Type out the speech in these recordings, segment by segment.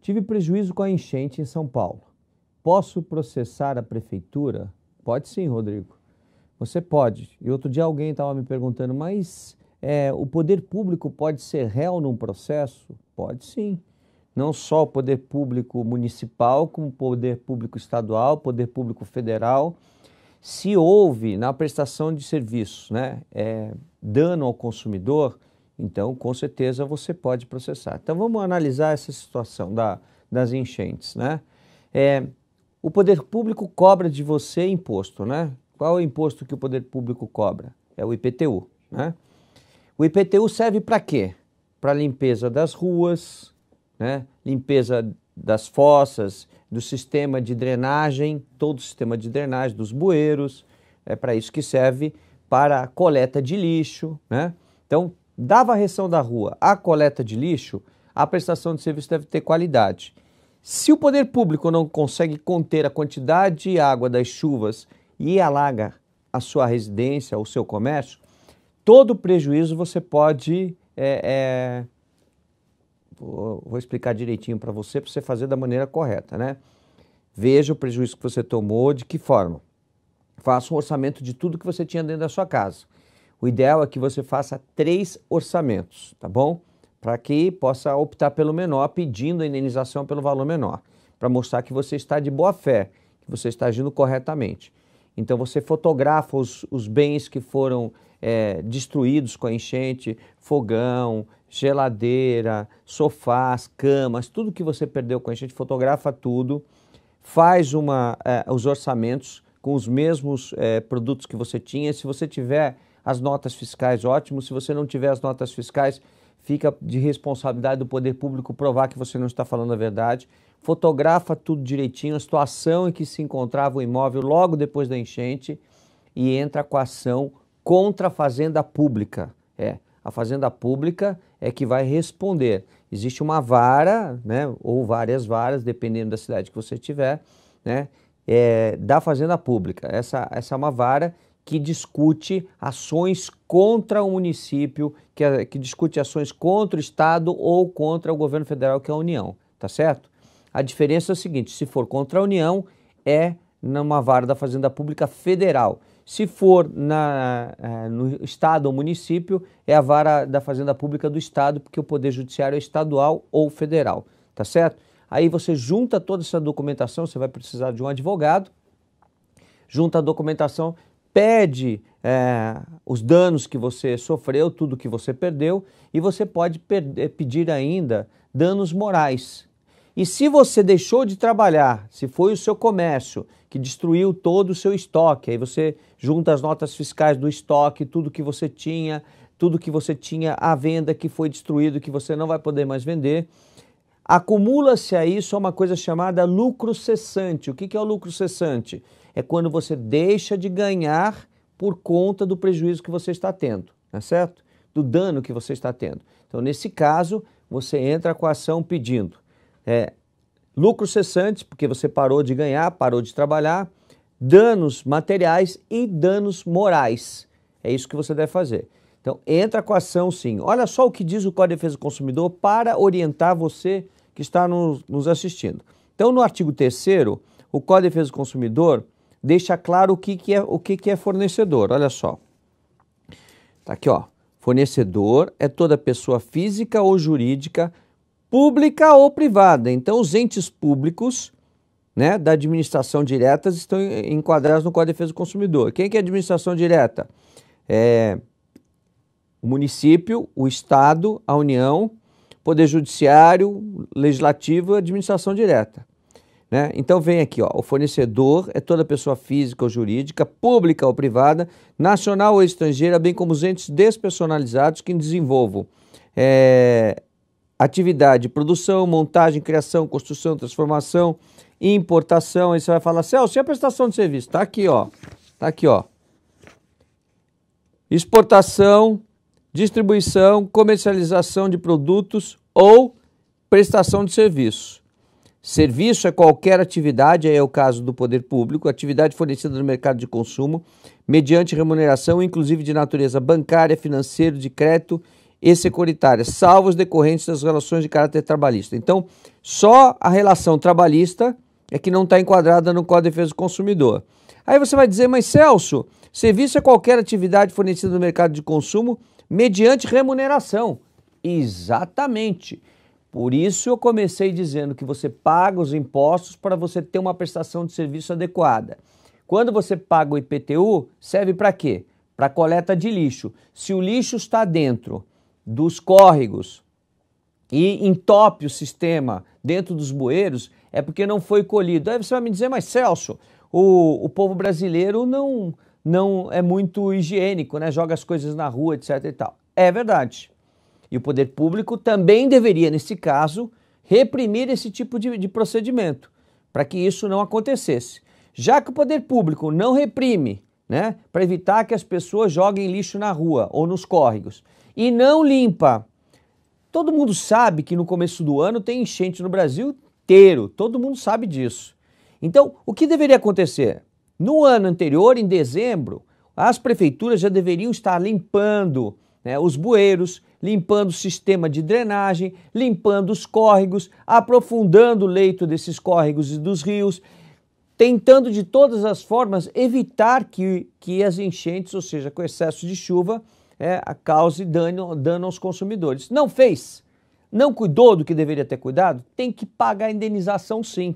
Tive prejuízo com a enchente em São Paulo. Posso processar a prefeitura? Pode sim, Rodrigo. Você pode. E outro dia alguém estava me perguntando, mas o poder público pode ser réu num processo? Pode sim. Não só o poder público municipal, como o poder público estadual, poder público federal. Se houve na prestação de serviços, né, dano ao consumidor, então com certeza você pode processar. Então vamos analisar essa situação das enchentes, né? O poder público cobra de você imposto, né? Qual é o imposto que o poder público cobra? É o IPTU, né? O IPTU serve para quê? Para limpeza das ruas, né? Limpeza das fossas, do sistema de drenagem, todo o sistema de drenagem, dos bueiros, é para isso que serve, para a coleta de lixo, né? Então, da varreção da rua à coleta de lixo, a prestação de serviço deve ter qualidade. Se o poder público não consegue conter a quantidade de água das chuvas e alaga a sua residência, o seu comércio, todo prejuízo você pode... Vou explicar direitinho para você fazer da maneira correta, né? Veja o prejuízo que você tomou, de que forma. Faça um orçamento de tudo que você tinha dentro da sua casa. O ideal é que você faça 3 orçamentos, tá bom? Para que possa optar pelo menor, pedindo a indenização pelo valor menor, para mostrar que você está de boa fé, que você está agindo corretamente. Então você fotografa os bens que foram destruídos com a enchente, fogão, geladeira, sofás, camas, tudo que você perdeu com a enchente, fotografa tudo, faz os orçamentos com os mesmos produtos que você tinha. Se você tiver as notas fiscais, ótimo. Se você não tiver as notas fiscais, fica de responsabilidade do poder público provar que você não está falando a verdade. Fotografa tudo direitinho, a situação em que se encontrava o imóvel logo depois da enchente e entra com a ação contra a Fazenda Pública. A Fazenda Pública é que vai responder. Existe uma vara, né, ou várias varas, dependendo da cidade que você tiver, né, da Fazenda Pública. Essa é uma vara que discute ações contra o município, que discute ações contra o Estado ou contra o governo federal, que é a União, tá certo? A diferença é o seguinte: se for contra a União, é numa vara da Fazenda Pública Federal. Se for no Estado ou município, é a vara da Fazenda Pública do Estado, porque o Poder Judiciário é estadual ou federal, tá certo? Aí você junta toda essa documentação, você vai precisar de um advogado, junta a documentação, pede os danos que você sofreu, tudo que você perdeu, e você pode pedir ainda danos morais. E se você deixou de trabalhar, se foi o seu comércio que destruiu todo o seu estoque, aí você junta as notas fiscais do estoque, tudo que você tinha à venda que foi destruído, que você não vai poder mais vender, acumula-se a isso uma coisa chamada lucro cessante. O que é o lucro cessante? É quando você deixa de ganhar por conta do prejuízo que você está tendo, tá certo? Do dano que você está tendo. Então, nesse caso, você entra com a ação pedindo lucro cessante, porque você parou de ganhar, parou de trabalhar, danos materiais e danos morais. É isso que você deve fazer. Então, entra com a ação sim. Olha só o que diz o Código de Defesa do Consumidor para orientar você que está nos assistindo. Então, no artigo 3º, o Código de Defesa do Consumidor deixa claro o que é fornecedor. Olha só. Tá aqui, ó. Fornecedor é toda pessoa física ou jurídica, pública ou privada. Então, os entes públicos, né, da administração direta estão enquadrados no Código de Defesa do Consumidor. Quem que é administração direta? O município, o Estado, a União, Poder Judiciário, Legislativo e administração direta. Né? Então vem aqui, ó, o fornecedor é toda pessoa física ou jurídica, pública ou privada, nacional ou estrangeira, bem como os entes despersonalizados que desenvolvam atividade de produção, montagem, criação, construção, transformação, importação. Aí você vai falar, Celso, e a prestação de serviço? Tá aqui, ó. Tá aqui, ó. Exportação, distribuição, comercialização de produtos ou prestação de serviço. Serviço é qualquer atividade, aí é o caso do poder público, atividade fornecida no mercado de consumo, mediante remuneração, inclusive de natureza bancária, financeira, de crédito e securitárias, salvo os decorrentes das relações de caráter trabalhista. Então, só a relação trabalhista é que não está enquadrada no Código de Defesa do Consumidor. Aí você vai dizer, mas Celso, serviço é qualquer atividade fornecida no mercado de consumo mediante remuneração. Exatamente. Por isso eu comecei dizendo que você paga os impostos para você ter uma prestação de serviço adequada. Quando você paga o IPTU, serve para quê? Para coleta de lixo. Se o lixo está dentro dos córregos e entope o sistema dentro dos bueiros, é porque não foi colhido. Aí você vai me dizer, mas Celso, o povo brasileiro não é muito higiênico, né? Joga as coisas na rua, etc e tal. É verdade. E o poder público também deveria, nesse caso, reprimir esse tipo de procedimento, para que isso não acontecesse. Já que o poder público não reprime, né, para evitar que as pessoas joguem lixo na rua ou nos córregos, e não limpa. Todo mundo sabe que no começo do ano tem enchente no Brasil inteiro, todo mundo sabe disso. Então, o que deveria acontecer? No ano anterior, em dezembro, as prefeituras já deveriam estar limpando, né, os bueiros, limpando o sistema de drenagem, limpando os córregos, aprofundando o leito desses córregos e dos rios, tentando de todas as formas evitar que as enchentes, ou seja, com excesso de chuva, cause dano aos consumidores. Não fez, não cuidou do que deveria ter cuidado, tem que pagar a indenização sim.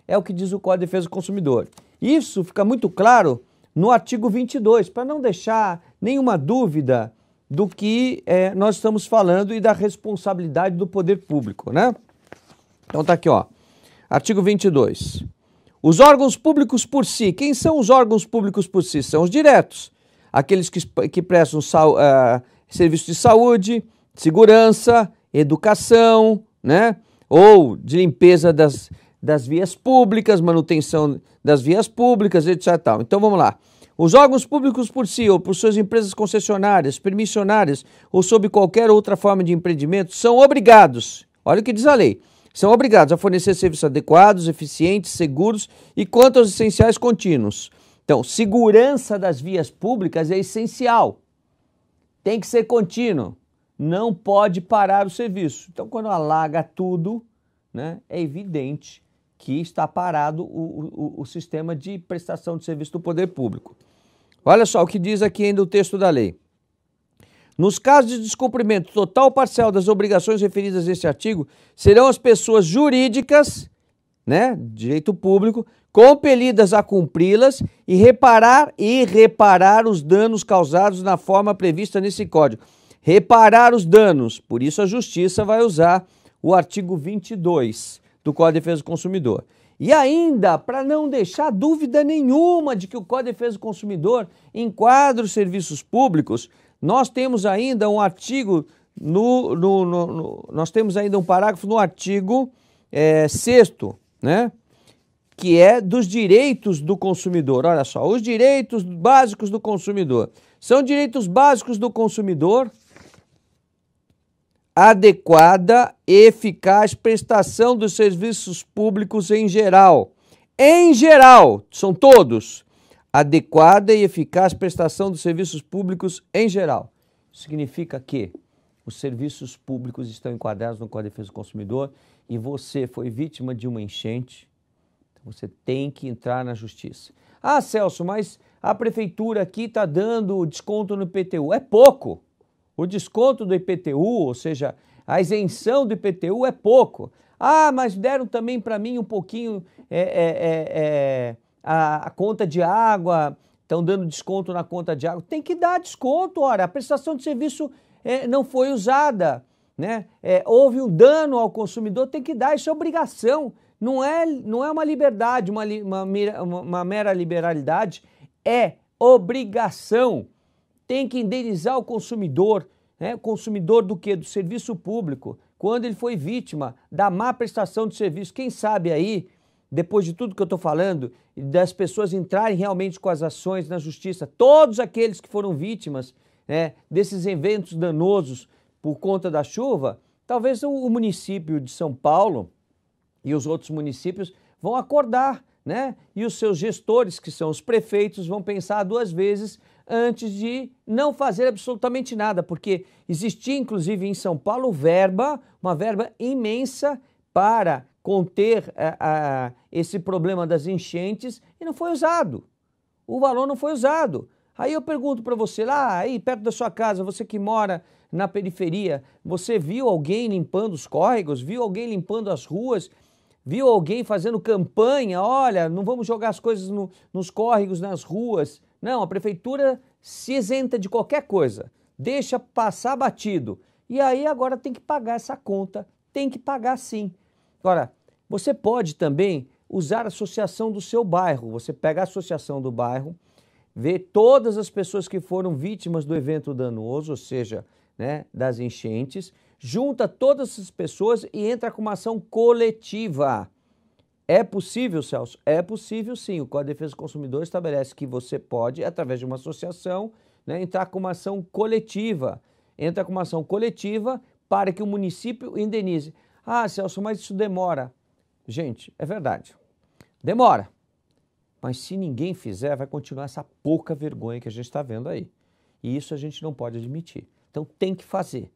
É o que diz o Código de Defesa do Consumidor. Isso fica muito claro no artigo 22, para não deixar nenhuma dúvida do que nós estamos falando e da responsabilidade do poder público, né? Então tá aqui, ó, artigo 22. Os órgãos públicos por si. Quem são os órgãos públicos por si? São os diretos, aqueles que prestam serviço de saúde, segurança, educação, né? Ou de limpeza das vias públicas, manutenção das vias públicas, etc. Então vamos lá. Os órgãos públicos por si ou por suas empresas concessionárias, permissionárias ou sob qualquer outra forma de empreendimento são obrigados, olha o que diz a lei, são obrigados a fornecer serviços adequados, eficientes, seguros e quanto aos essenciais contínuos. Então, segurança das vias públicas é essencial, tem que ser contínuo, não pode parar o serviço. Então, quando alaga tudo, né, é evidente que está parado o sistema de prestação de serviço do poder público. Olha só o que diz aqui ainda o texto da lei. Nos casos de descumprimento total ou parcial das obrigações referidas neste artigo, serão as pessoas jurídicas, né, direito público, compelidas a cumpri-las e reparar os danos causados na forma prevista nesse Código. Reparar os danos, por isso a Justiça vai usar o artigo 22 do Código de Defesa do Consumidor. E ainda, para não deixar dúvida nenhuma de que o Código de Defesa do Consumidor enquadra os serviços públicos, nós temos ainda um artigo, nós temos ainda um parágrafo no artigo 6º, né? Que é dos direitos do consumidor. Olha só, os direitos básicos do consumidor. São direitos básicos do consumidor adequada e eficaz prestação dos serviços públicos em geral. Em geral, são todos. Adequada e eficaz prestação dos serviços públicos em geral. Significa que os serviços públicos estão enquadrados no Código de Defesa do Consumidor e você foi vítima de uma enchente, você tem que entrar na justiça. Ah, Celso, mas a prefeitura aqui está dando desconto no IPTU. É pouco. O desconto do IPTU, ou seja, a isenção do IPTU é pouco. Ah, mas deram também para mim um pouquinho a conta de água, estão dando desconto na conta de água. Tem que dar desconto, ora, a prestação de serviço não foi usada, né? Houve um dano ao consumidor, tem que dar, isso é obrigação. Não é uma liberdade, uma mera liberalidade, é obrigação. Tem que indenizar o consumidor, né? O consumidor do quê? Do serviço público, quando ele foi vítima da má prestação de serviço. Quem sabe aí, depois de tudo que eu estou falando, das pessoas entrarem realmente com as ações na justiça, todos aqueles que foram vítimas, né, desses eventos danosos por conta da chuva, talvez o município de São Paulo e os outros municípios vão acordar, né? E os seus gestores, que são os prefeitos, vão pensar duas vezes antes de não fazer absolutamente nada, porque existia inclusive em São Paulo uma verba imensa para conter esse problema das enchentes e não foi usado. O valor não foi usado. Aí eu pergunto para você, lá aí perto da sua casa, você que mora na periferia, você viu alguém limpando os córregos? Viu alguém limpando as ruas? Viu alguém fazendo campanha? Olha, não vamos jogar as coisas nos córregos, nas ruas. Não, a prefeitura se isenta de qualquer coisa, deixa passar batido. E aí agora tem que pagar essa conta, tem que pagar sim. Agora, você pode também usar a associação do seu bairro. Você pega a associação do bairro, vê todas as pessoas que foram vítimas do evento danoso, ou seja, né, das enchentes, junta todas essas pessoas e entra com uma ação coletiva. É possível, Celso? É possível sim. O Código de Defesa do Consumidor estabelece que você pode, através de uma associação, né, entrar com uma ação coletiva. Entra com uma ação coletiva para que o município indenize. Ah, Celso, mas isso demora. Gente, é verdade. Demora. Mas se ninguém fizer, vai continuar essa pouca vergonha que a gente está vendo aí. E isso a gente não pode admitir. Então tem que fazer.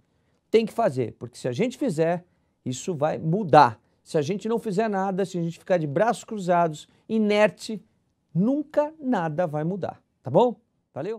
Tem que fazer, porque se a gente fizer, isso vai mudar. Se a gente não fizer nada, se a gente ficar de braços cruzados, inerte, nunca nada vai mudar. Tá bom? Valeu?